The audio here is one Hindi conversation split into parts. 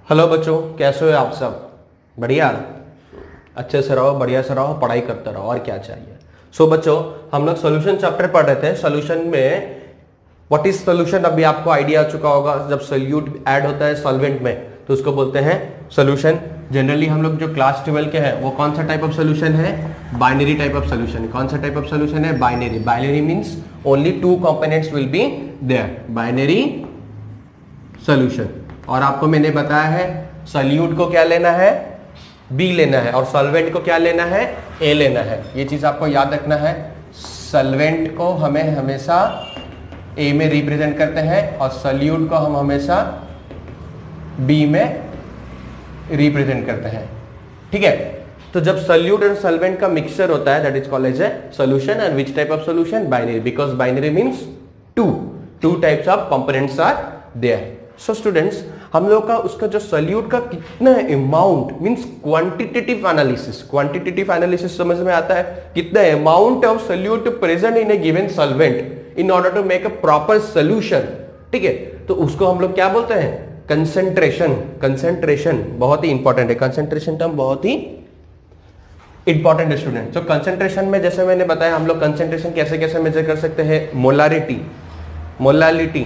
हेलो बच्चों, कैसे हो आप सब? बढ़िया, अच्छे से रहो, बढ़िया से रहो, पढ़ाई करते रहो, और क्या चाहिए। बच्चों, हम लोग सोल्यूशन चैप्टर पढ़ रहे थे। सोल्यूशन में व्हाट इज सोल्यूशन अभी आपको आइडिया आ चुका होगा। जब सोल्यूट ऐड होता है सॉल्वेंट में तो उसको बोलते हैं सोल्यूशन। जनरली हम लोग जो क्लास 12 के हैं वो कौन सा टाइप ऑफ सोल्यूशन है? Binary type of solution. कौन सा टाइप ऑफ सोल्यूशन है? Binary. Binary means only two components will be there, binary solution. और आपको मैंने बताया है सॉल्यूट को क्या लेना है? बी लेना है, और सॉल्वेंट को क्या लेना है? ए लेना है। ये चीज आपको याद रखना है। सॉल्वेंट को हमें हमेशा ए में रिप्रेजेंट करते हैं और सॉल्यूट को हम हमेशा बी में रिप्रेजेंट करते हैं। ठीक है, तो जब सॉल्यूट और सॉल्वेंट का मिक्सचर होता है that is called as a solution. And which type of solution? Binary, because binary means two types of components are there. So students, हम लोग का उसका जो सॉल्यूट का कितना amount means quantitative analysis. Quantitative analysis समझ में आता है कितना amount of solute present in a given solvent in order to make a proper solution. ठीक है, तो उसको हम लोग क्या बोलते हैं? कंसेंट्रेशन। कंसेंट्रेशन बहुत ही इंपॉर्टेंट है। कंसेंट्रेशन टर्म बहुत ही इंपॉर्टेंट है स्टूडेंट। तो कंसेंट्रेशन में जैसे मैंने बताया, हम लोग कंसेंट्रेशन कैसे कैसे मेजर कर सकते हैं? Molarity, molality,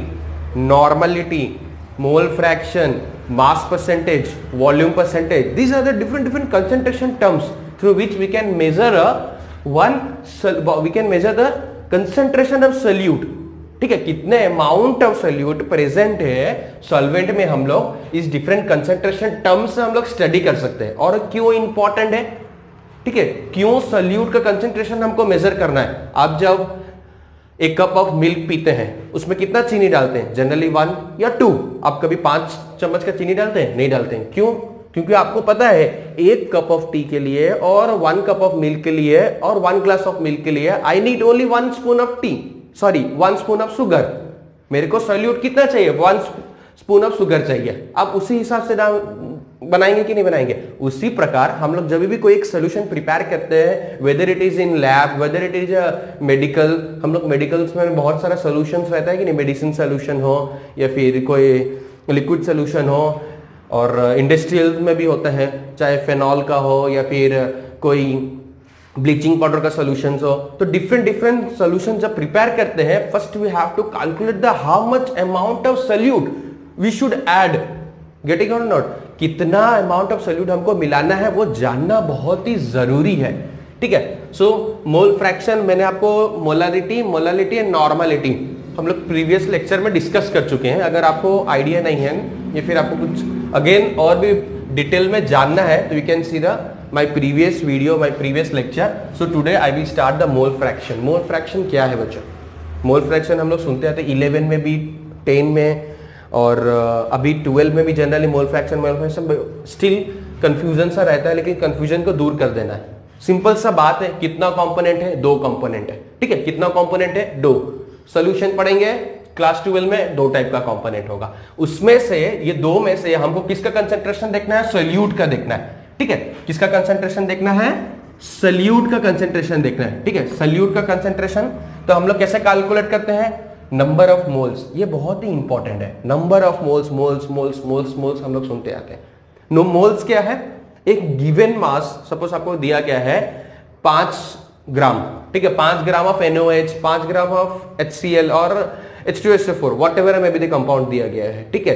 normality, mole fraction, mass percentage, volume percentage. These are the different concentration terms through which we can measure the concentration of solute. ठीक है, कितने अमाउंट ऑफ सोल्यूट प्रेजेंट है सॉल्वेंट में, हम लोग इस डिफरेंट कंसेंट्रेशन टर्म्स से हम लोग स्टडी कर सकते हैं। और क्यों इंपॉर्टेंट है? ठीक है, क्यों सोल्यूट का कंसेंट्रेशन हमको मेजर करना है? आप जब एक कप ऑफ मिल्क पीते हैं उसमें कितना चीनी डालते हैं? जनरली 1 या 2। आप कभी 5 चम्मच का चीनी डालते हैं? नहीं डालते हैं। क्यों? क्योंकि आपको पता है एक कप ऑफ टी के लिए और 1 कप ऑफ मिल्क के लिए और 1 ग्लास ऑफ मिल्क के लिए I need only 1 spoon of T, sorry 1 spoon of sugar. मेरे को सॉल्यूट कितना चाहिए? 1 स्पून ऑफ शुगर चाहिए। आप उसी हिसाब से बनाएंगे कि नहीं बनाएंगे? उसी प्रकार हम लोग जब भी कोई एक सोल्यूशन प्रिपेयर करते हैं, whether it is in lab, whether it is medical, हम लोग मेडिकल्स में बहुत सारा सोल्यूशंस रहता है कि नहीं? मेडिसिन सोल्यूशन हो या फिर कोई लिक्विड सोल्यूशन हो, और इंडस्ट्रियल में भी होता है, चाहे फेनॉल का हो या फिर कोई ब्लीचिंग पाउडर का सोल्यूशन हो। तो डिफरेंट सोल्यूशन जब प्रिपेयर करते हैं, first we have to calculate the how much amount of solute we should add. Getting or not? कितना अमाउंट ऑफ सोल्यूट हमको मिलाना है वो जानना बहुत ही जरूरी है। ठीक है, सो मोल फ्रैक्शन मैंने आपको मोलालिटी एंड नॉर्मलिटी हम लोग प्रीवियस लेक्चर में डिस्कस कर चुके हैं। अगर आपको आइडिया नहीं है या फिर आपको कुछ अगेन और भी डिटेल में जानना है तो you can see the my previous video, my previous lecture. So today I will start the mole fraction. Mole fraction क्या है बच्चों? मोल फ्रैक्शन हम लोग सुनते आते 11 में भी, 10 में और अभी 12 में भी generally mole fraction still confusion सा रहता है, लेकिन कंफ्यूजन को दूर कर देना है। सिंपल सा बात है, कितना कंपोनेंट है? 2 कंपोनेंट है। ठीक है, कितना कंपोनेंट है? 2। सॉल्यूशन पढ़ेंगे क्लास 12 में, 2 टाइप का कंपोनेंट होगा। उसमें से ये 2 में से हमको किसका कंसेंट्रेशन देखना है? सोल्यूट का देखना है। ठीक है, किसका कंसेंट्रेशन देखना है? सोल्यूट का कंसेंट्रेशन देखना है। ठीक है, सोल्यूट का कंसेंट्रेशन तो हम लोग कैसे कैलकुलेट करते हैं? Number of moles. ये बहुत ही इंपॉर्टेंट है। नंबर ऑफ मोल्स, मोल्स हम लोग सुनते आते हैं। नो मोल्स क्या है? एक गिवन मास, सपोज आपको दिया गया है 5 ग्राम। ठीक है, 5 gram of NaOH, 5 gram of HCl और H2SO4, वॉट एवर में भी कंपाउंड दिया गया है। ठीक है,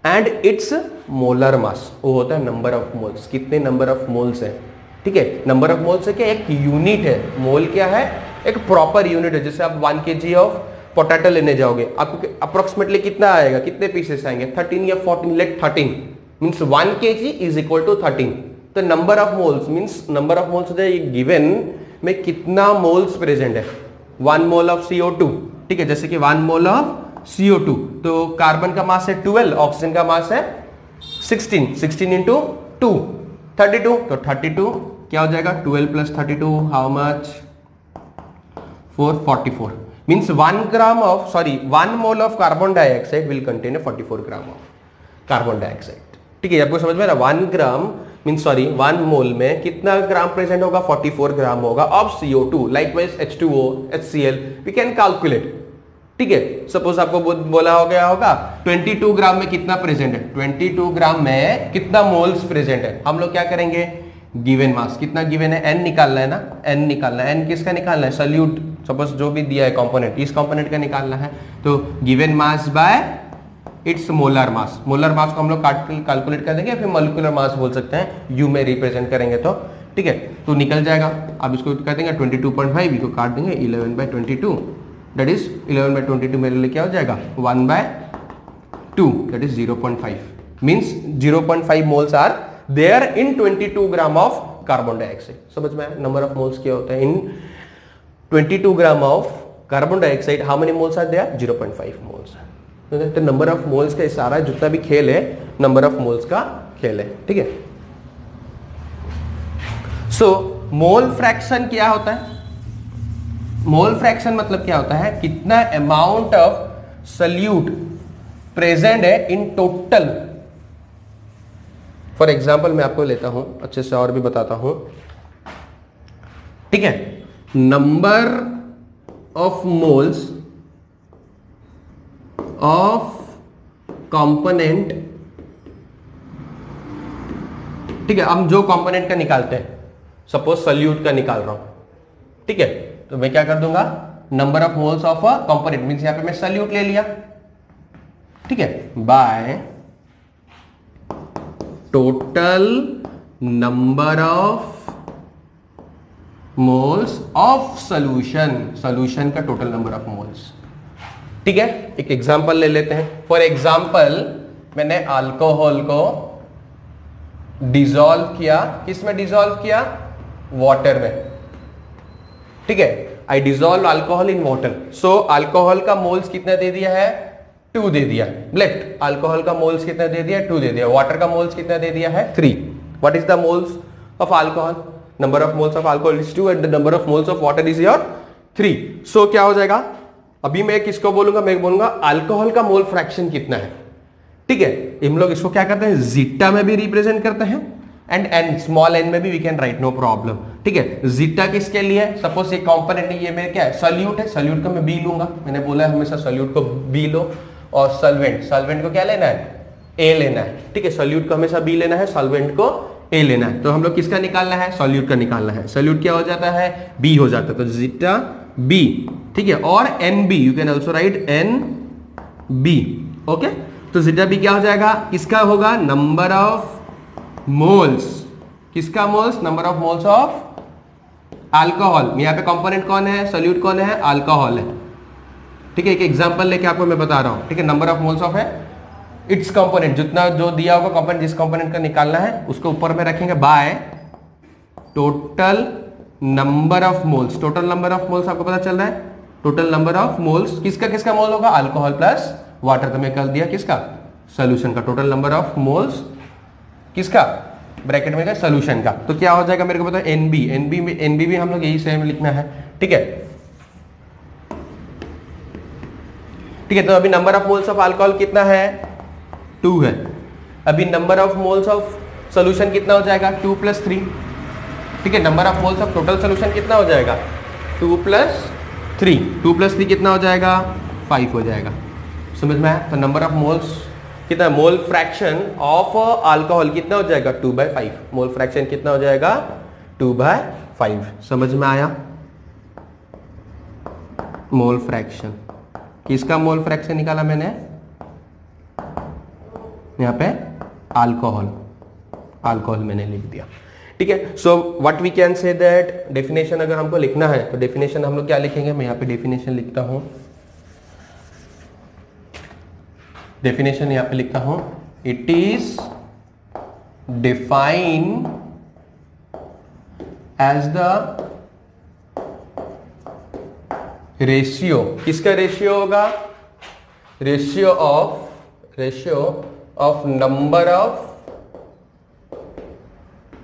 एंड इट्स मोलर मास, वो होता है नंबर ऑफ मोल्स। कितने नंबर ऑफ मोल्स है? ठीक है, नंबर ऑफ मोल्स है क्या? एक यूनिट है। मोल क्या है? एक प्रॉपर यूनिट है। जैसे आप 1 kg ऑफ पोटैटो लेने जाओगे, आपको अप्रोक्सीमेटली कितना आएगा? कितने पीसेस आएंगे? 13 या 14, let 13 means 1 kg is equal to 13। तो number of moles means number of moles है गिवन में कितना मोल्स प्रेजेंट है। 1 मोल ऑफ CO2। ठीक है, जैसे कि 1 मोल ऑफ CO2, तो कार्बन का मास है 12, ऑक्सीजन का मास है 16 इंटू 2 32। तो 32 क्या हो जाएगा? 12 plus 32 how much? 444 means 1 mole of carbon dioxide will contain 44 gram of carbon dioxide. ठीक है, आपको समझ में आ रहा? 1 मोल में कितना ग्राम प्रेजेंट होगा? 44 ग्राम होगा of CO2। Likewise H2O, HCl we can calculate. ठीक है, सपोज आपको बोला हो गया होगा 22 ग्राम में कितना प्रेजेंट है, 22 ग्राम में कितना मोल्स प्रेजेंट है। हम लोग क्या करेंगे, गिवन मास कितना गिवन है, एन निकालना है ना, एन निकालना है। एन किसका निकालना है, सल्यूट सपोज जो भी दिया है कंपोनेंट, इस कंपोनेंट का निकालना है। तो given mass by it's molar mass, molar mass को हम लोग कैलकुलेट कर देंगे, फिर मॉलिक्यूलर मास बोल सकते हैं, यू में रिप्रेजेंट करेंगे तो ठीक है, तो निकल जाएगा। अब इसको कर देंगे 22.5, इसको काट देंगे 11/22, दैट इज 11/22 मेरे लिए क्या हो जाएगा 1/2, दैट इज 0.5, means 0.5 moles are there in 22 gram of carbon dioxide. समझ में आया, नंबर ऑफ मोल्स क्या होता है in 22 gram of carbon dioxide, how many moles are there, 0.5 moles. तो नंबर ऑफ मोल्स का सारा जितना भी खेल है नंबर ऑफ मोल्स का खेल है, ठीक है। सो मोल फ्रैक्शन क्या होता है, मोल फ्रैक्शन मतलब क्या होता है, कितना अमाउंट ऑफ सल्यूट प्रेजेंट है इन टोटल। फॉर एग्जाम्पल मैं आपको लेता हूं, अच्छे से और भी बताता हूं, ठीक है। Number of moles of component, ठीक है, हम जो कंपोनेंट का निकालते हैं, सपोज सल्यूट का निकाल रहा हूं, ठीक है, तो मैं क्या कर दूंगा, number of moles of a component, means यहां पे मैं सल्यूट ले लिया, ठीक है, by total number of moles of solution, solution का टोटल नंबर ऑफ मोल्स, ठीक है। एक एग्जांपल ले लेते हैं। फॉर एग्जांपल मैंने अल्कोहल को डिसॉल्व किया, किसमें डिसॉल्व किया, वाटर में, ठीक है। I dissolve alcohol in water, so alcohol का मोल्स कितना दे दिया है, 2 दे दिया, लेफ्ट। अल्कोहल का मोल्स कितना दे दिया, 2 दे दिया। वाटर का मोल्स कितना दे दिया है, 3। What is the moles of alcohol, number of moles of alcohol is 2 and the number of moles of water is your 3। सो क्या हो जाएगा, अभी मैं किसको बोलूंगा, मैं बोलूंगा अल्कोहल का मोल फ्रैक्शन कितना है, ठीक है। हम लोग इसको क्या करते हैं, जीटा में भी रिप्रेजेंट करते हैं एंड एन, स्मॉल एन में भी we can write, no problem, ठीक है। जीटा किसके लिए, सपोज ये कंपोनेंट है, ये मेरे क्या है, सल्यूट है, सल्यूट को मैं बी लूंगा, मैंने बोला है हमेशा सल्यूट को बी लो, और सॉल्वेंट, सॉल्वेंट को क्या लेना है, ए लेना है, ठीक है। सॉल्यूट को हमेशा बी लेना है, सॉल्वेंट को ए लेना है। तो हम लोग किसका निकालना है, सॉल्यूट का निकालना है। सॉल्यूट क्या हो जाता है, बी हो जाता है, तो जीटा बी, ठीक है। और n B, you can also write n B, okay. तो जीटा बी क्या हो जाएगा, किसका होगा, नंबर ऑफ मोल्स, किसका moles, number of moles of alcohol. यहाँ पे कंपोनेंट कौन है, सॉल्यूट कौन है, अल्कोहल है, ठीक है। एक एग्जांपल लेके आपको मैं बता रहा हूं, ठीक है। नंबर ऑफ मोल्स ऑफ है इट्स कंपोनेंट, जितना जो दिया होगा कंपोनेंट, जिस कंपोनेंट का निकालना है उसको ऊपर में रखेंगे bye total number of moles. Total number of moles आपको पता चल रहा है, टोटल नंबर ऑफ मोल्स किसका किसका मोल होगा, अल्कोहल प्लस वाटर, तो मैं कर दिया किसका, सॉल्यूशन का। टोटल नंबर ऑफ मोल्स किसका, ब्रैकेट में सॉल्यूशन का। तो क्या हो जाएगा मेरे को पता है, एनबी, एनबी में, एनबी भी हम लोग यही सेम लिखना है, ठीक है, ठीक है। तो अभी number of moles of alcohol कितना है, 2 है। अभी number of moles of solution कितना हो जाएगा, 2 + 3, ठीक है। Number of moles of total solution कितना हो जाएगा, 2 + 3, 2 + 3 कितना हो जाएगा, 5 हो जाएगा। समझ में आया, तो नंबर ऑफ मोल्स कितना, मोल फ्रैक्शन ऑफ अल्कोहल कितना हो जाएगा, 2/5, मोल फ्रैक्शन कितना हो जाएगा, 2/5। समझ में आया, मोल फ्रैक्शन, किसका मोल फ्रैक्शन निकाला मैंने, यहां पे अल्कोहल, अल्कोहल मैंने लिख दिया, ठीक है। So what we can say that, definition अगर हमको लिखना है तो डेफिनेशन हम लोग क्या लिखेंगे, मैं यहां पे डेफिनेशन लिखता हूं, डेफिनेशन यहां पे लिखता हूं, it is define as the ratio, किसका रेशियो होगा, ratio of number of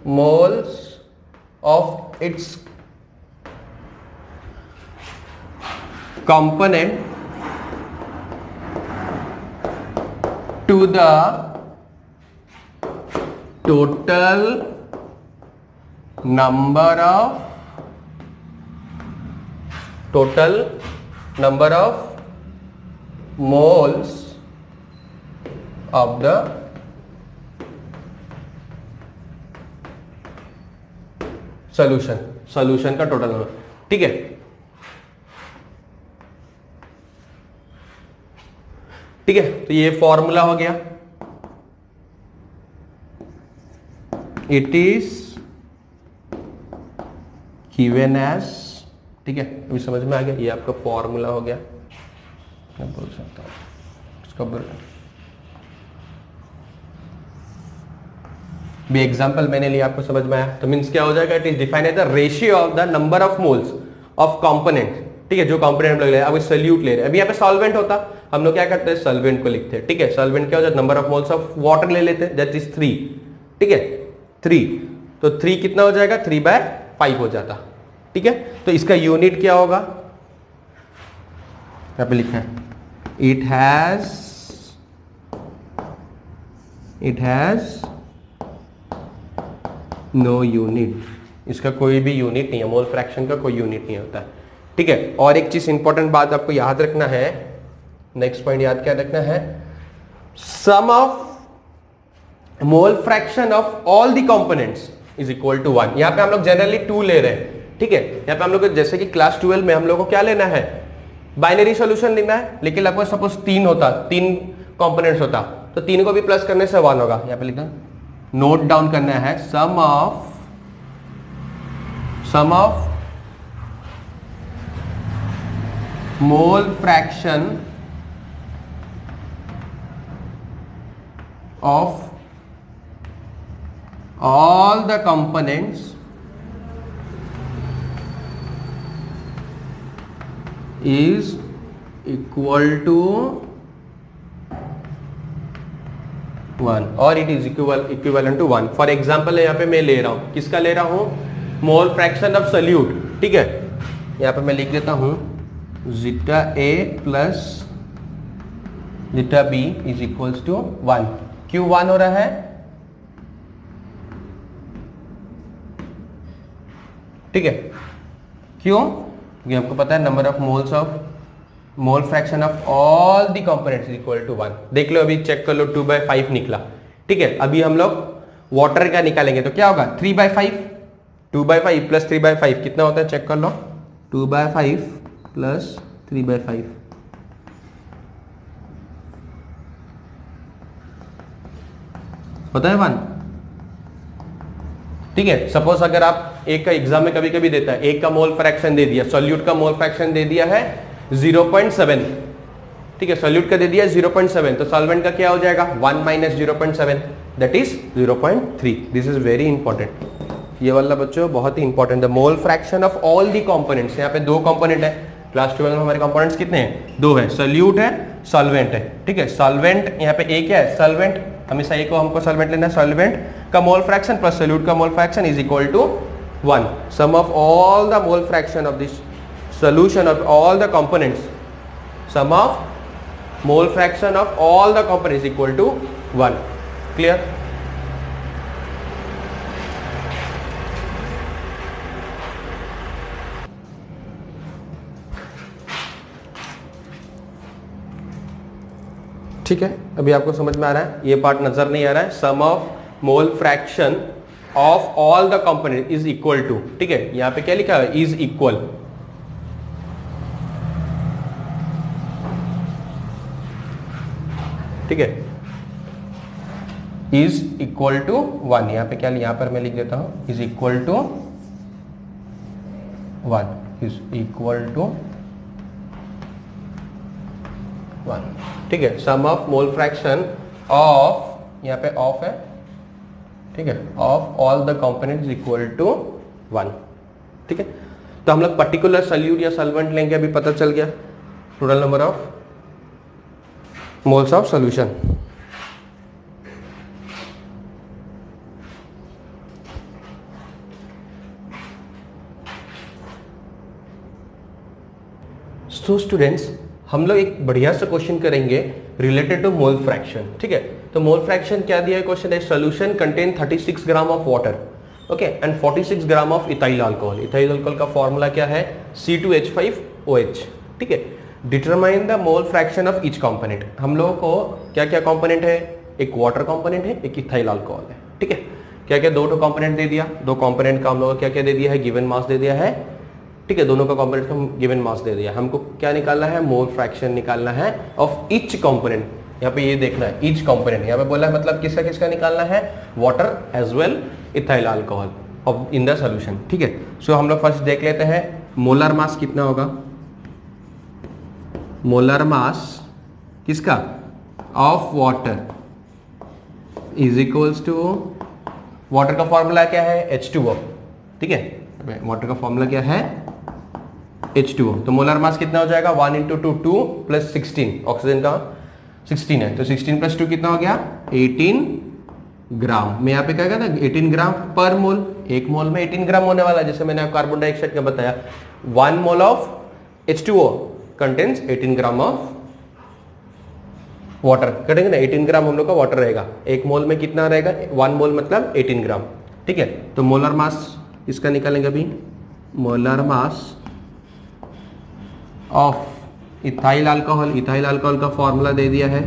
moles of its component to the total number of moles of the solution का टोटल नंबर। ठीक है, ठीक है, तो ये फॉर्मूला हो गया। इट इज गिवन एज, ठीक है, अभी समझ में आ गया, ये आपका फॉर्मूला हो गया। मैं बोल सकता हूं इसका भी एग्जाम्पल मैंने लिया, आपको समझ में आया। तो मीन्स क्या हो जाएगा, it is defined as the ratio of the number of moles of component. ठीक है, जो कंपोनेंट हम लोग ले रहे हैं, अभी सोल्यूट ले रहे हैं। अभी यहाँ पे सॉल्वेंट होता, हम लोग क्या करते हैं, सॉल्वेंट को लिखते हैं। ठीक है, सॉल्वेंट क्या हो जाता है, number of moles of water ले लेते हैं, दैट इज 3। ठीक है, 3, तो 3 कितना हो जाएगा, 3/5 हो जाता। ठीक है, तो इसका यूनिट क्या होगा, यहाँ पे लिखा है, इट हैज नो यूनिट। इसका कोई भी यूनिट नहीं है, मोल फ्रैक्शन का कोई यूनिट नहीं होता है। ठीक है, और एक चीज इंपॉर्टेंट बात आपको याद रखना है, नेक्स्ट पॉइंट याद क्या रखना है, sum of mole fraction of all the components is equal to 1। यहां पे हम लोग जनरली 2 ले रहे हैं। ठीक है, यहां पे हम लोग जैसे कि क्लास 12 में हम लोग को क्या लेना है, बाइनरी सॉल्यूशन लेना है। लेकिन आपको सपोज 3 होता, 3 कंपोनेंट्स होता, तो 3 को भी प्लस करने से 1 होगा। यहां पे लिखा, नोट डाउन करना है, sum of mole fraction of all the components is equal to 1 और it is equivalent to 1। For example यहाँ पे मैं ले रहा हूं, किसका ले रहा हूं, मोल फ्रैक्शन ऑफ सोल्यूट। ठीक है, यहाँ पे मैं लिख देता हूं, zeta A plus zeta B is equals to 1। क्यों 1 हो रहा है, ठीक है, क्यों, क्योंकि आपको पता है number of mole fraction of all the components is equal to 1। देख लो, अभी चेक कर लो, 2/5 निकला। ठीक है, अभी हम लोग वाटर का निकालेंगे तो क्या होगा, 3/5, 2/5 प्लस 3/5 कितना होता है, चेक कर लो, 2/5 प्लस 3/5 होता है 1। ठीक है, सपोज अगर आप एक का एग्जाम में कभी कभी देता है, एक का मोल फ्रैक्शन दे दिया, सॉल्यूट का मोल फ्रैक्शन दे दिया है 0.7। ठीक है, सॉल्यूट का दे दिया 0.7, तो सॉल्वेंट का क्या हो जाएगा, 1 minus 0.7 that is 0.3। This is very important, ये वाला बच्चों बहुत ही इंपॉर्टेंट है। मोल fraction of all the components, यहाँ पे 2 कंपोनेंट है, क्लास 12 में हमारे कंपोनेंट्स कितने हैं, 2 है, सॉल्यूट है, सॉल्वेंट है। ठीक है, सॉल्वेंट यहाँ पे एक है, सॉल्वेंट हमेशा एक को हमको सॉल्वेंट लेना है, सॉल्वेंट का मोल फ्रैक्शन प्लस सॉल्यूट का mole fraction is equal to 1। Sum of all the mole fraction of this solution of all the components, sum of mole fraction of all the components is equal to 1. Clear? ठीक है, अभी आपको समझ में आ रहा है, ये पार्ट नजर नहीं आ रहा है, sum of mole fraction of all the component is equal to. ठीक है, यहां पे क्या लिखा है, इज इक्वल, ठीक है, इज इक्वल टू 1। यहां पे क्या, यहां पर मैं लिख देता हूं, is equal to 1, is equal to 1। ठीक है, sum of mole fraction of, यहां पे ऑफ है, ठीक है, of all the components equal to 1। ठीक है, तो हम लोग पर्टिकुलर सॉल्यूट या सॉल्वेंट लेंगे, अभी पता चल गया total number of moles of solution. So students, हम लोग एक बढ़िया सा क्वेश्चन करेंगे रिलेटेड टू मोल फ्रैक्शन। ठीक है, तो मोल फ्रैक्शन क्या दिया है, क्वेश्चन है, solution contain 36 gram of water, okay, and 46 gram of ethyl alcohol. Ethyl alcohol का फॉर्मूला क्या है, C2H5OH। ठीक है, determine the mole fraction of each component. हम लोगों को क्या क्या कंपोनेंट है, एक वाटर कंपोनेंट है, एक इथाइल अल्कोहल है, ठीक है। क्या क्या दो कंपोनेंट दे दिया, दो कंपोनेंट का हम लोग क्या क्या दे दिया है, गिवन मास दे दिया है, ठीक है। दोनों का कंपोनेंट का गिवन मास दे दिया। हमको क्या निकालना है, मोल फ्रैक्शन निकालना है ऑफ ईच कंपोनेंट। यहाँ पे ये देखना है ईच कंपोनेंट, यहाँ पे बोला है मतलब किसका किसका निकालना है, water as well ethyl alcohol of in the solution, ठीक है। सो हम लोग फर्स्ट देख लेते हैं मोलर मास कितना होगा। मोलर मास किसका, of water is equals to, water का फॉर्मूला क्या है, H2O, ठीक है। वाटर का फॉर्मूला क्या है, H2O। तो मोलर मास कितना हो जाएगा, 1 × 2 2 + 16, ऑक्सीजन का 16 है, तो 16 + 2 कितना हो गया, 18 ग्राम। मैं यहाँ पे क्या कहता 18 ग्राम पर मोल, एक मोल में 18 ग्राम होने वाला है। जैसे मैंने कार्बन डाइऑक्साइड का बताया, 1 mole of H2O contains 18 gram of water, करेंगे ना, 18 ग्राम हम लोग का वाटर रहेगा। एक मोल में कितना रहेगा, 1 मोल मतलब 18 ग्राम, ठीक है। तो मोलर मास इसका निकालेंगे अभी, molar mass of ethyl alcohol. Ethyl alcohol का फॉर्मूला दे दिया है,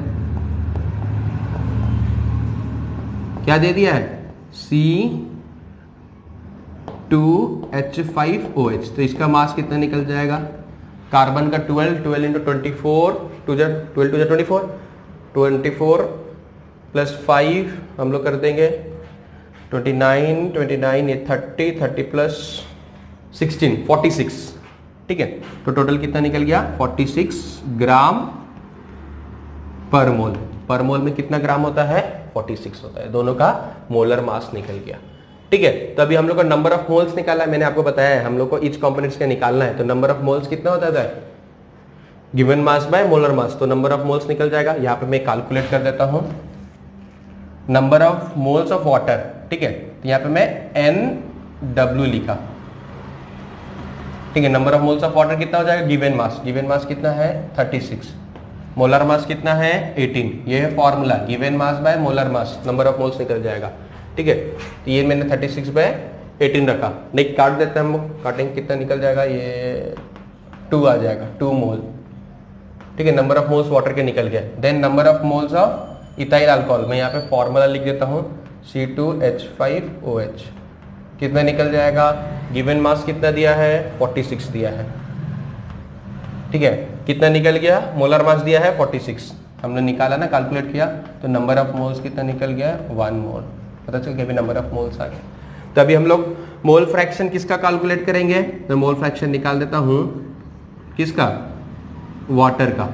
क्या दे दिया है, C2H5OH। तो इसका मास कितना निकल जाएगा, कार्बन का 12 × 24 12 × 24 24 + 5 हम लोग कर देंगे 29 29 ये 30 30 + 16 46, ठीक है। तो टोटल कितना निकल गया, 46 ग्राम पर मोल। पर मोल में कितना ग्राम होता है, 46 होता है। दोनों का मोलर मास निकल गया, ठीक है। तो अभी हम लोग का नंबर ऑफ मोल्स निकाला है, मैंने आपको बताया है हम लोग को ईच कंपोनेंट्स का निकालना है। तो नंबर ऑफ मोल्स कितना होता है, given mass by molar mass, तो नंबर ऑफ मोल्स निकल जाएगा। यहाँ पे मैं कैलकुलेट कर देता हूं, number of moles of water, ठीक है। तो यहाँ पे मैं NW लिखा, ठीक है। Number of moles of water कितना हो जाएगा, गिवन मास, गिवन मास कितना है 36, मोलर मास कितना है 18। ये है formula, given mass by molar mass, number of moles निकल जाएगा, ठीक है। तो ये मैंने 36/18 रखा, नहीं काट देते हैं हम लोग, काटेंगे कितना निकल जाएगा, ये 2 आ जाएगा, 2 मोल, ठीक है। नंबर ऑफ मोल्स वाटर के निकल गया। Then number of moles of ethyl alcohol, मैं यहाँ पे फॉर्मूला लिख देता हूँ, C2H5OH कितना निकल जाएगा, गिवन मास कितना दिया है, 46 दिया है, ठीक है। कितना निकल गया, मोलर मास दिया है 46, हमने निकाला ना, कैलकुलेट किया, तो नंबर ऑफ मोल्स कितना निकल गया, 1 मोल, पता चल गया अभी नंबर ऑफ मोल्स आ गया। तो अभी हम लोग मोल फ्रैक्शन किसका कैलकुलेट करेंगे, तो मोल फ्रैक्शन निकाल देता हूं किसका, वाटर का।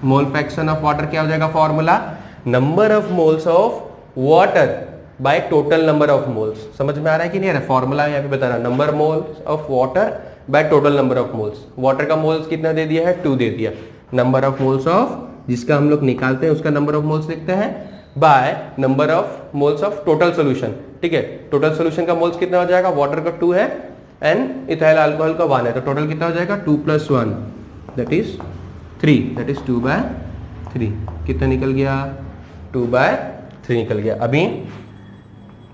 मोल फ्रैक्शन ऑफ वाटर क्या हो जाएगा, formula number of moles of water bye total number of moles. समझ में आ रहा है कि नहीं आ रहा, फॉर्मूला यहाँ पे बता रहा, number moles of water bye total number of moles. Water का मोल्स कितना दे दिया है, 2 दे दिया। नंबर ऑफ मोल्स ऑफ, जिसका हम लोग निकालते हैं उसका नंबर ऑफ मोल्स लिखते हैं, by number of moles of total solution, ठीक है। टोटल सोल्यूशन का मोल्स कितना हो जाएगा, वाटर का 2 है एंड इथाइल अल्कोहल का 1 है, तो टोटल कितना हो जाएगा, 2 + 1 दैट इज 3, दैट इज 2/3। कितना निकल गया, 2/3 निकल गया। अभी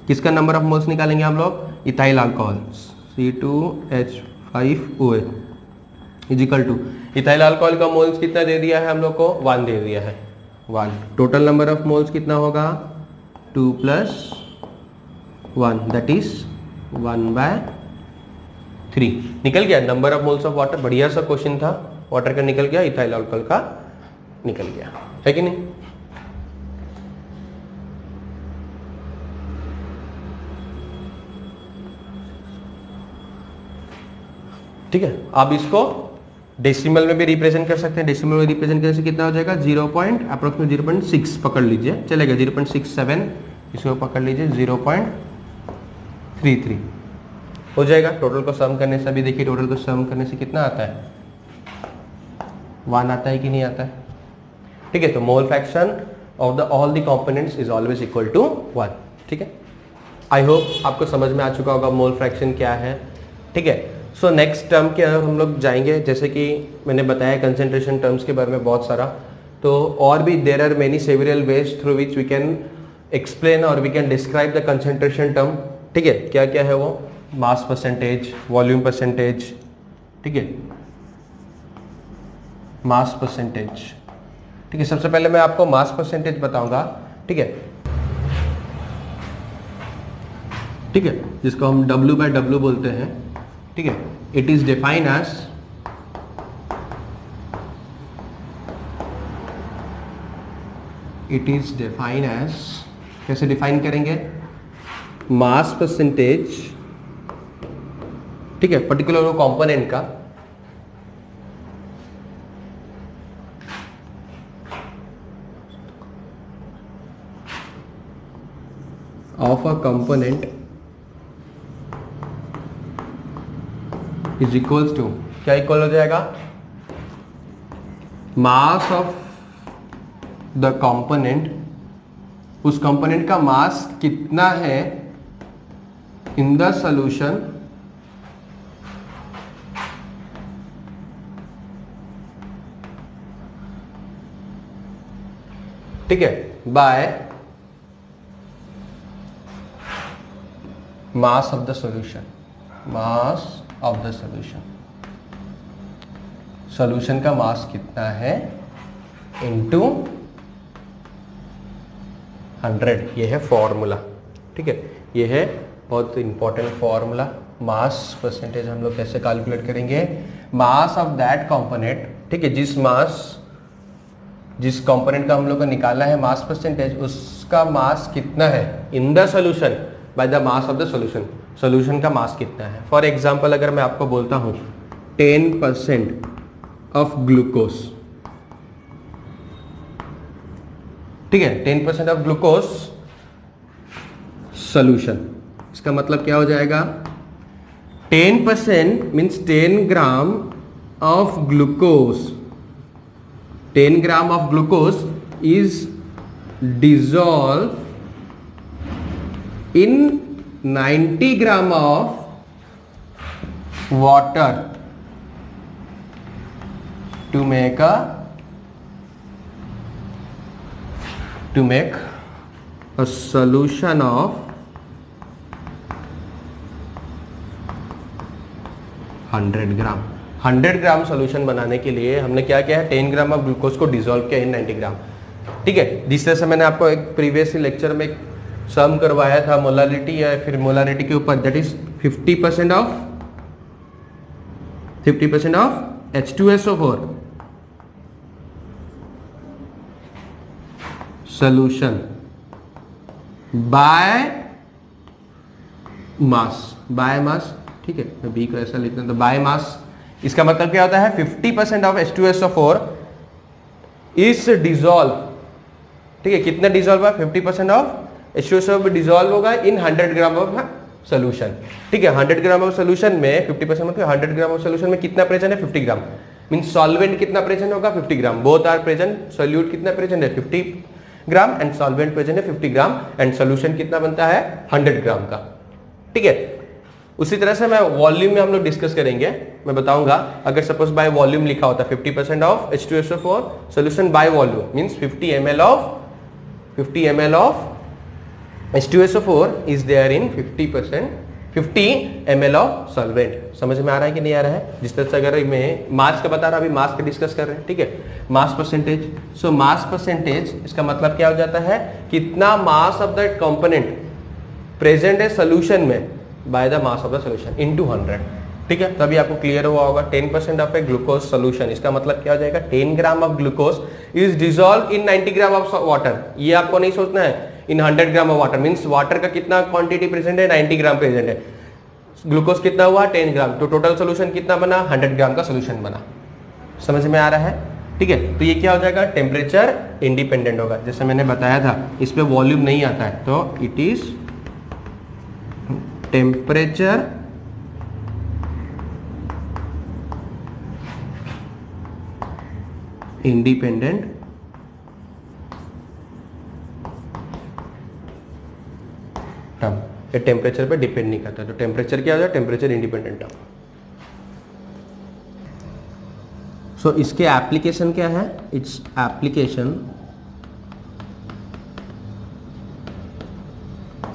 किसका नंबर ऑफ मोल्स निकालेंगे हम लोग, ethyl alcohol, C2H5OH is equal to, ethyl alcohol का मोल्स कितना दे दिया है हम लोग को, 1 दे दिया है, 1। टोटल नंबर ऑफ मोल्स कितना होगा, 2 + 1 दैट इज 1/3 निकल गया। Number of moles of water, बढ़िया सा क्वेश्चन था, वाटर का निकल गया, इथाइल अल्कोहल का निकल गया, है कि नहीं। ठीक है, आप इसको डेसिमल में भी रिप्रेजेंट कर सकते हैं। डेसिमल में रिप्रेजेंट करने से कितना हो जाएगा, 0.6 पकड़ लीजिए, चलेगा 0.67, इसको पकड़ लीजिए 0.33 हो जाएगा। टोटल को सम करने से, अभी देखिए टोटल को सम करने से कितना आता है, 1 आता है कि नहीं आता है, ठीक है। तो mole fraction of the all the components is always equal to 1, ठीक है। आई होप आपको समझ में आ चुका होगा मोल फ्रैक्शन क्या है, ठीक है। सो नेक्स्ट टर्म के अंदर हम लोग जाएंगे, जैसे कि मैंने बताया कंसंट्रेशन टर्म्स के बारे में बहुत सारा, तो और भी there are many several ways through which we can explain और we can describe the concentration term, ठीक है। क्या क्या है वो, मास परसेंटेज, वॉल्यूम परसेंटेज, ठीक है, मास परसेंटेज। ठीक है, सबसे पहले मैं आपको मास परसेंटेज बताऊंगा। ठीक है, ठीक है, जिसको हम W/W बोलते हैं। ठीक है, इट इज डिफाइंड एज कैसे डिफाइन करेंगे? मास परसेंटेज, ठीक है, पर्टिकुलर वो कंपोनेंट का of a component is equals to, क्या इक्वल हो जाएगा? मास ऑफ द कंपोनेंट, उस कंपोनेंट का मास कितना है इन द सॉल्यूशन ठीक है, by mass of the solution. Mass of the solution, solution का मास कितना है इनटू 100, ये है फॉर्मूला। ठीक है, ये है बहुत इंपॉर्टेंट फॉर्मूला। मास परसेंटेज हम लोग कैसे कैलकुलेट करेंगे? मास ऑफ दैट कंपोनेंट, ठीक है, जिस कंपोनेंट का हम लोग को निकालना है मास परसेंटेज, उसका मास कितना है in the solution by the mass of the solution. Solution का मास कितना है? फॉर एग्जांपल अगर मैं आपको बोलता हूं 10% ऑफ ग्लूकोज, ठीक है, 10% ऑफ ग्लूकोज सॉल्यूशन, इसका मतलब क्या हो जाएगा? 10% means 10 gram of glucose, 10 gram of glucose is dissolve in 90 gram of water to make a solution of 100 gram. 100 gram solution बनाने के लिए हमने क्या किया है? 10 ग्राम ऑफ ग्लूकोज को डिसॉल्व किया इन 90 ग्राम। ठीक है, जिस तरह से मैंने आपको एक प्रीवियस लेक्चर में सम करवाया था मोलारिटी या फिर मोलारिटी के ऊपर, that is 50% of H2SO4 solution by mass, ठीक है, मैं B को ऐसा लिखता हूं तो by mass, इसका मतलब क्या होता है? 50% ऑफ H2SO4 इज डिजॉल्व, ठीक है, कितना डिजॉल्व है? 50% ऑफ H2SO4 डिजॉल्व होगा इन 100 ग्राम ऑफ सोल्यूशन। ठीक है, 100 ग्राम ऑफ सोल्यूशन में 50% मतलब 100 ग्राम ऑफ सोल्यूशन में कितना प्रेजेंट है? 50 ग्राम। मींस सॉल्वेंट कितना प्रेजेंट होगा? 50 gram. Both are present. Solute कितना प्रेजेंट है? 50 ग्राम एंड सॉल्वेंट प्रेजेंट है 50 ग्राम एंड सोल्यूशन कितना बनता है? 100 ग्राम का। ठीक है, उसी तरह से मैं वॉल्यूम में हम लोग डिस्कस करेंगे। मैं बताऊंगा अगर सपोज बाय वॉल्यूम लिखा होता 50% of H2SO4 solution by volume means 50 ml of H2SO4 is there in 50 ml of solvent. समझ में आ रहा है कि नहीं आ रहा है? जिस तरह से अगर मैं मास का बता रहा हूं, अभी मास का डिस्कस कर रहे हैं। ठीक है, मास परसेंटेज। सो मास परसेंटेज इसका मतलब क्या हो जाता है? कितना mass of that component present है सोल्यूशन में by the mass of the solution into 100। ठीक है, तभी आपको क्लियर हुआ होगा। 10% ऑफ ए ग्लूकोज सोल्यूशन, इसका मतलब क्या हो जाएगा? 10 gram of glucose is dissolve in 90 gram of water. ये आपको नहीं सोचना है in 100 gram of water, means water का कितना क्वांटिटी प्रेजेंट है? 90 ग्राम प्रेजेंट है। ग्लूकोज कितना हुआ? 10 ग्राम। तो टोटल सोल्यूशन कितना बना? 100 ग्राम का सोल्यूशन बना। समझ में आ रहा है? ठीक है, तो ये क्या हो जाएगा? टेम्परेचर इंडिपेंडेंट होगा। जैसे मैंने बताया था इस पे वॉल्यूम नहीं आता है, तो it is temperature independent term. ये टेम्परेचर पे डिपेंड नहीं करता, तो टेम्परेचर क्या हो जाए? Temperature independent term. सो इसके एप्लीकेशन क्या है? इट्स एप्लीकेशन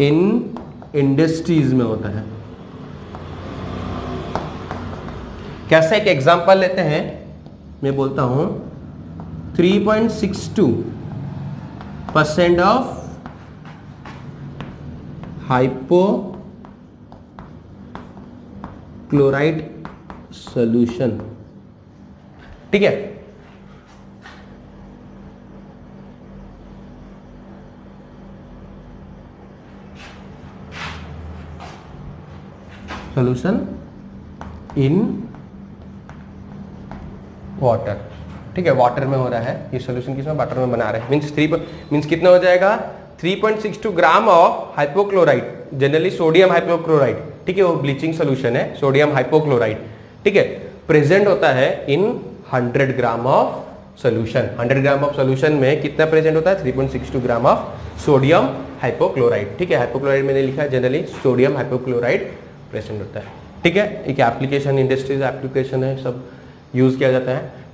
इन इंडस्ट्रीज में होता है। कैसे? एक एग्जांपल लेते हैं। मैं बोलता हूं 3.62% ऑफ हाइपोक्लोराइड सॉल्यूशन, ठीक है। सॉल्यूशन इन वाटर, ठीक है, वाटर में हो रहा है ये सॉल्यूशन, किसमें, वाटर में बना रहे हैं। मींस कितना हो जाएगा 3.62 gram of hypochlorite, generally sodium hypochlorite, ठीक है, वो ब्लीचिंग सॉल्यूशन है, सोडियम हाइपोक्लोराइड, ठीक है, प्रेजेंट होता है in 100 gram of solution. 100 gram of solution में कितना प्रेजेंट होता है, 3.62 ग्राम ऑफ सोडियम हाइपोक्लोराइड, ठीक है। हाइपोक्लोराइड मैंने लिखा है, जनरली सोडियम हाइपोक्लोराइड प्रेजेंट होता है, ठीक है। एक एप्लीकेशन, इंडस्ट्रीज एप्लीकेशन है, सब यूज किया जाता है।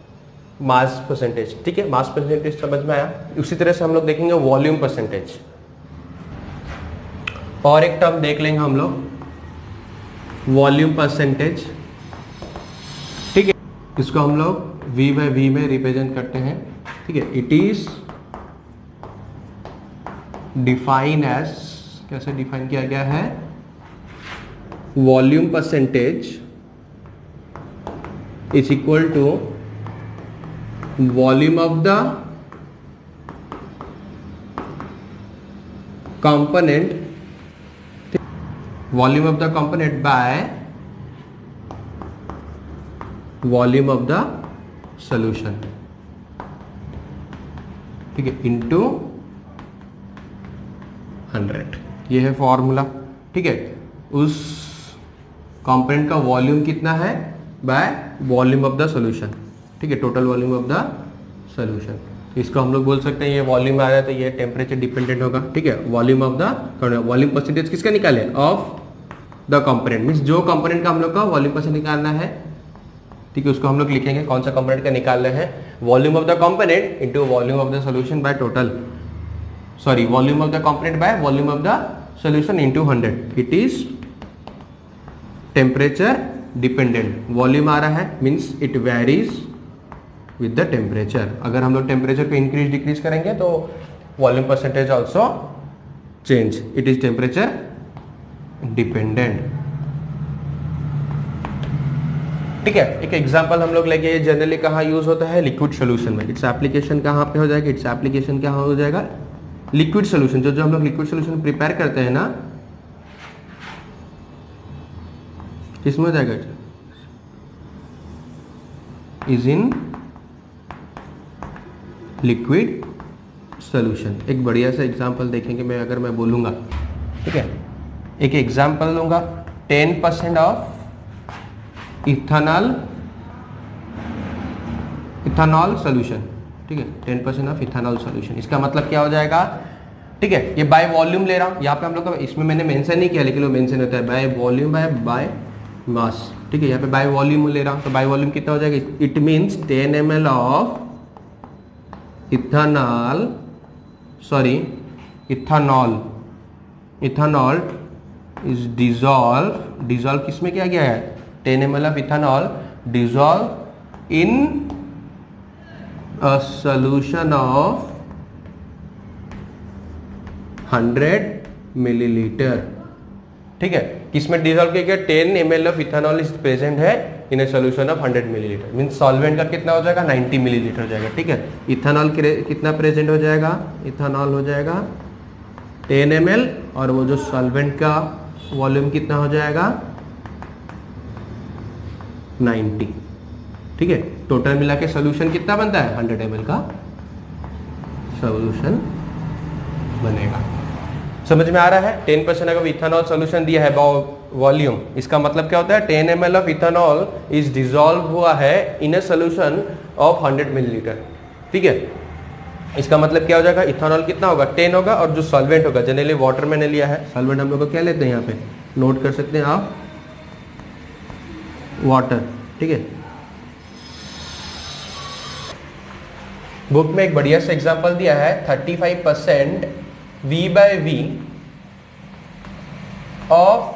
मास परसेंटेज, ठीक है, मास परसेंटेज समझ में आया। उसी तरह से हम लोग देखेंगे वॉल्यूम परसेंटेज, और एक टर्म देख लेंगे हम लोग, वॉल्यूम परसेंटेज, ठीक है। इसको हम लोग V/V में रिप्रेजेंट करते हैं, ठीक है। इट इज डिफाइन एज, कैसे डिफाइन किया गया है, volume percentage is equal to volume of the component, volume of the component by volume of the solution, ठीक है, into 100। ये है फॉर्मूला, ठीक है। उस कंपोनेंट का वॉल्यूम कितना है bye volume of the solution, ठीक है, total volume of the solution. इसको हम लोग बोल सकते हैं, ये वॉल्यूम आ रहा है तो ये टेम्परेचर डिपेंडेंट होगा, ठीक है। Volume of the, volume percentage किसका निकाले, ऑफ द कंपोनेंट, मींस जो कंपोनेंट का हम लोग का वॉल्यूम परसेंटेज निकालना है, ठीक है, उसको हम लोग लिखेंगे कौन सा कंपोनेंट का निकालना है, volume of the component into volume of the solution by total, sorry, volume of the component by volume of the solution into 100। It is temperature dependent, volume आ रहा है means it varies with the temperature. अगर हम लोग टेम्परेचर को इंक्रीज डिक्रीज करेंगे तो volume percentage also change. It is temperature dependent, ठीक है। एक एग्जांपल हम लोग लेंगे, जनरली कहाँ यूज होता है, लिक्विड सोल्यूशन में। इट्स एप्लीकेशन कहाँ पे हो जाएगा, इट्स एप्लीकेशन कहाँ हो जाएगा, लिक्विड सोल्यूशन। जो हम लोग लिक्विड सोल्यूशन प्रिपेयर करते हैं ना, किसमें हो जाएगा, इज इन लिक्विड सोल्यूशन। एक बढ़िया सा एग्जांपल देखेंगे, अगर मैं बोलूंगा, ठीक है, एक एग्जांपल लूंगा, 10% ऑफ इथेनॉल सोल्यूशन, ठीक है, 10% ऑफ इथेनॉल सोल्यूशन। इसका मतलब क्या हो जाएगा, ठीक है, ये बाय वॉल्यूम ले रहा हूं, यहाँ पे हम लोग, इसमें मैंने मेंशन नहीं किया लेकिन वो मेंशन होता है बाय वॉल्यूम बाय मास, ठीक है। यहाँ पे बाय वॉल्यूम ले रहा हूं तो बाय वॉल्यूम कितना हो जाएगा, it means 10 ml of ethanol, sorry, ethanol is dissolve किसमें किया गया है, 10 ml of ethanol dissolve in a solution of 100 millilitre, ठीक है। किसमें डिजॉल्व किया गया, 10 ml of ethanol is present है in a solution of 100 millilitre, means solvent का कितना हो जाएगा, 90 मिलीलीटर हो जाएगा, ठीक है। इथेनॉल कितना प्रेजेंट हो जाएगा, इथेनॉल हो जाएगा 10 ml, और वो जो सॉल्वेंट का वॉल्यूम कितना हो जाएगा 90, ठीक है। टोटल मिला के सोल्यूशन कितना बनता है, 100 ml का सोल्यूशन बनेगा। समझ में आ रहा है, 10% अगर इथेनॉल सोल्यूशन दिया है वॉल्यूम, इसका मतलब क्या होता है, 10 ml of ethanol is dissolve हुआ है इन अ सोल्यूशन ऑफ 100 मिलीलीटर, ठीक है। इसका मतलब क्या हो जाएगा, इथेनॉल कितना होगा, 10 होगा, और जो सॉल्वेंट होगा, जनरली वाटर मैंने लिया है, सॉल्वेंट हम लोग को क्या लेते हैं, यहाँ पे नोट कर सकते हैं आप, वाटर, ठीक है। बुक में एक बढ़िया सा एग्जांपल दिया है, 35% V/V ऑफ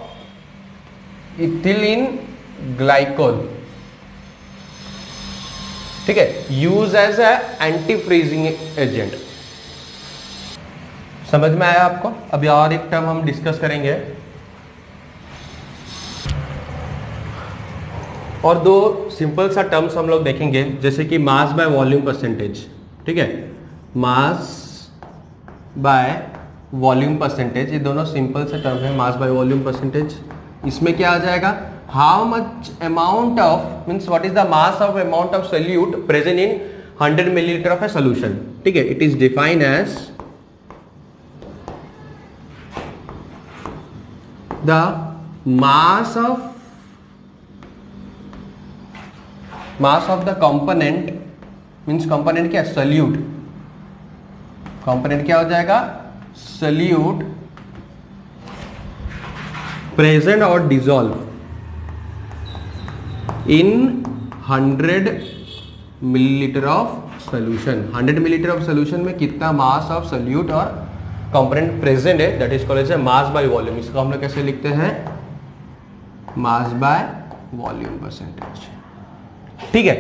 इथिलीन ग्लाइकोल, ठीक है, use as a anti freezing agent. समझ में आया आपको? अभी और एक टर्म हम डिस्कस करेंगे, और दो सिंपल सा टर्म्स हम लोग देखेंगे, जैसे कि मास बाय वॉल्यूम परसेंटेज। ठीक है, मास बाय वॉल्यूम परसेंटेज, ये दोनों सिंपल से टर्म है। मास बाय वॉल्यूम परसेंटेज, इसमें क्या आ जाएगा, how much amount of means what is the mass of amount of solute present in 100 millilitre of a solution. ठीक है, it is defined as the mass of the component, means component क्या, सोल्यूट। कंपोनेंट क्या हो जाएगा, सोल्यूट प्रेजेंट और dissolve in 100 millilitre of solution. 100 millilitre of solution में कितना मास ऑफ सोल्यूट और कंपोनेंट प्रेजेंट है, that is called as mass by volume. इसको हम लोग कैसे लिखते हैं, मास बाय वॉल्यूम परसेंटेज। ठीक है,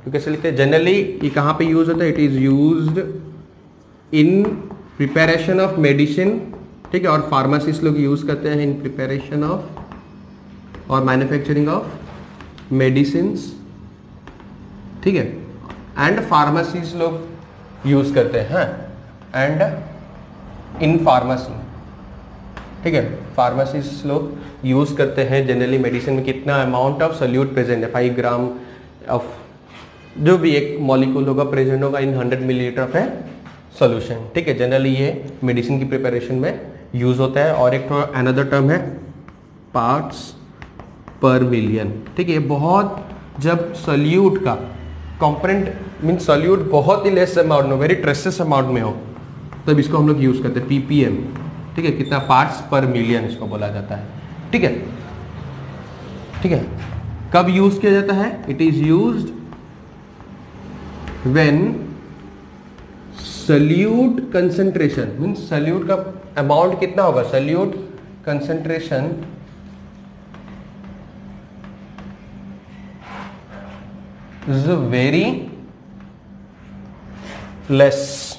तो कैसे लिखते हैं, जनरली ये कहाँ पे यूज होता है, it is used in preparation of medicine. ठीक है, और फार्मासिस्ट लोग यूज करते हैं इन प्रिपरेशन ऑफ और मैन्युफैक्चरिंग ऑफ मेडिसिन। ठीक है, एंड फार्मासिस्ट लोग यूज करते हैं एंड इन फार्मेसी। ठीक है, फार्मासिस्ट लोग यूज करते हैं जनरली मेडिसिन में कितना अमाउंट ऑफ सोल्यूट प्रेजेंट है, 5 ग्राम ऑफ जो भी एक मॉलिक्यूल होगा प्रेजेंट होगा इन 100 मिलीलीटर ऑफ ए सोल्यूशन। ठीक है, जनरली ये मेडिसिन की प्रिपरेशन में यूज होता है। और एक अनदर टर्म है पार्ट्स पर मिलियन। ठीक है, बहुत जब सोल्यूट का कंपोनेंट मीन्स सोल्यूट बहुत ही लेस अमाउंट में, वेरी ट्रेसेस अमाउंट में हो, तब इसको हम लोग यूज करते हैं पीपीएम। ठीक है, कितना पार्ट्स पर मिलियन इसको बोला जाता है। ठीक है, ठीक है, कब यूज किया जाता है, it is used when solute concentration means solute का अमाउंट कितना होगा, solute concentration is very less,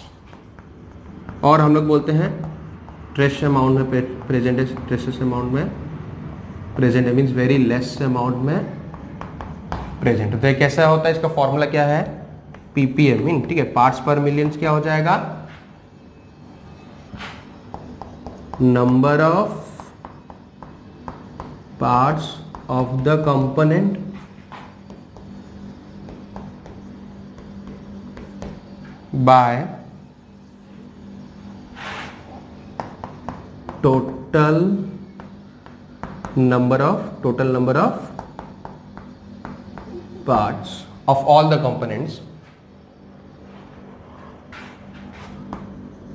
और हम लोग बोलते हैं ट्रेस अमाउंट में प्रेजेंट है, ट्रेसेस अमाउंट में प्रेजेंट है, मीन्स वेरी लेस अमाउंट में प्रेजेंट। तो कैसा होता है, इसका फॉर्मूला क्या है, पीपीएम मीन। ठीक है, पार्ट्स पर मिलियन क्या हो जाएगा, number of parts of the component by total number of parts of all the components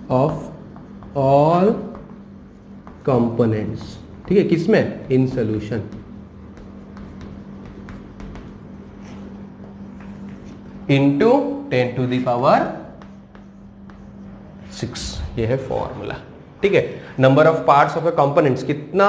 of all components। ठीक है, किसमें, in solution, into 10 to the power 6। ये है फॉर्मूला। ठीक है, number of parts of A components, कितना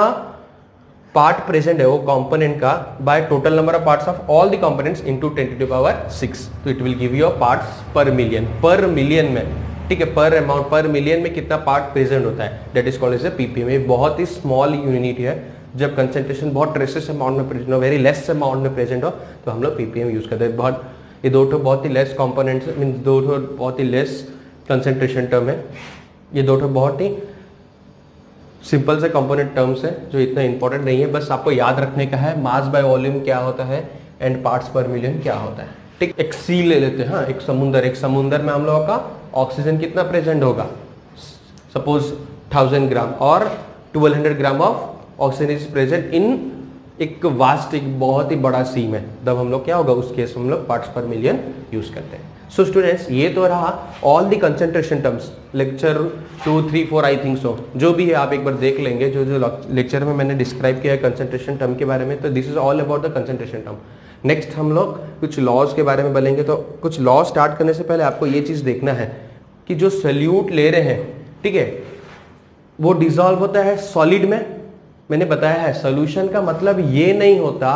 पार्ट प्रेजेंट है वो कंपोनेंट का, bye total number of parts of all the components into 10 to the power 6। तो it will give you parts पर मिलियन, पर मिलियन में। ठीक है, पर अमाउंट पर मिलियन में कितना पार्ट प्रेजेंट होता है, that is called as a PPM. ये बहुत ही स्मॉल यूनिट है, जब कंसेंट्रेशन बहुत ट्रेसेस अमाउंट में प्रेजेंट हो, वेरी लेस अमाउंट में प्रेजेंट हो, तो हम लोग पीपीएम यूज करते हैं। बहुत ये दो ठो बहुत ही लेस कंपोनेंट्स मीन दो ठो बहुत ही लेस कंसेंट्रेशन टर्म है, ये दो ठो बहुत ही सिंपल से कंपोनेंट टर्म्स है जो इतना इंपॉर्टेंट नहीं है, बस आपको याद रखने का है मास बाय वॉल्यूम क्या होता है एंड पार्ट्स पर मिलियन क्या होता है। ठीक, एक सी ले लेते हैं, हाँ, एक समुंदर में हम लोगों का ऑक्सीजन कितना प्रेजेंट होगा, सपोज 1000 ग्राम और 1200 gram of oxygen is present in एक वास्ट, एक बहुत ही बड़ा सी में, तब हम लोग क्या होगा, उस केस में हम लोग पार्ट्स पर मिलियन यूज करते हैं। सो स्टूडेंट्स, ये तो रहा all the concentration terms, lecture 2, 3, 4 I think so, जो भी है आप एक बार देख लेंगे, जो जो लेक्चर में मैंने डिस्क्राइब किया है कंसेंट्रेशन टर्म के बारे में, तो this is all about the concentration term. Next हम लोग कुछ लॉज के बारे में बोलेंगे। तो कुछ लॉ स्टार्ट करने से पहले आपको ये चीज़ देखना है कि जो सोल्यूट ले रहे हैं, ठीक है, वो डिसॉल्व होता है सॉलिड में। मैंने बताया है सोल्यूशन का मतलब ये नहीं होता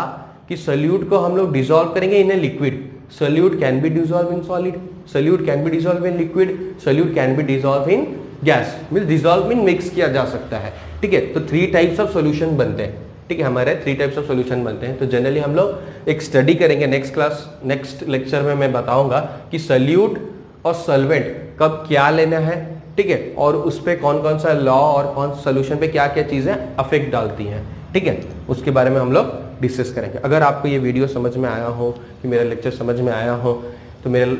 कि सोल्यूट को हम लोग डिसॉल्व करेंगे in a liquid, solute can be dissolved in solid, solute can be dissolved in liquid, solute can be dissolved in gas, mean dissolve mean mix किया जा सकता है, ठीक है। तो 3 टाइप्स ऑफ सॉल्यूशन बनते हैं, ठीक है, हमारे 3 टाइप्स ऑफ सॉल्यूशन बनते हैं। तो जनरली हम लोग एक स्टडी करेंगे, नेक्स्ट लेक्चर में मैं बताऊंगा कि सॉल्यूट और सॉल्वेंट कब क्या लेना है, ठीक है, और उस पर कौन कौन सा लॉ और कौन सोल्यूशन पे क्या क्या चीजें अफेक्ट डालती हैं, ठीक है, उसके बारे में हम लोग डिस्कस करेंगे। अगर आपको ये वीडियो समझ में आया हो, कि मेरा लेक्चर समझ में आया हो, तो मेरे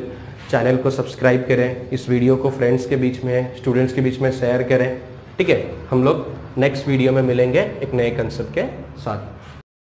चैनल को सब्सक्राइब करें, इस वीडियो को फ्रेंड्स के बीच में, स्टूडेंट्स के बीच में शेयर करें, ठीक है। हम लोग नेक्स्ट वीडियो में मिलेंगे एक नए कंसेप्ट के साथ।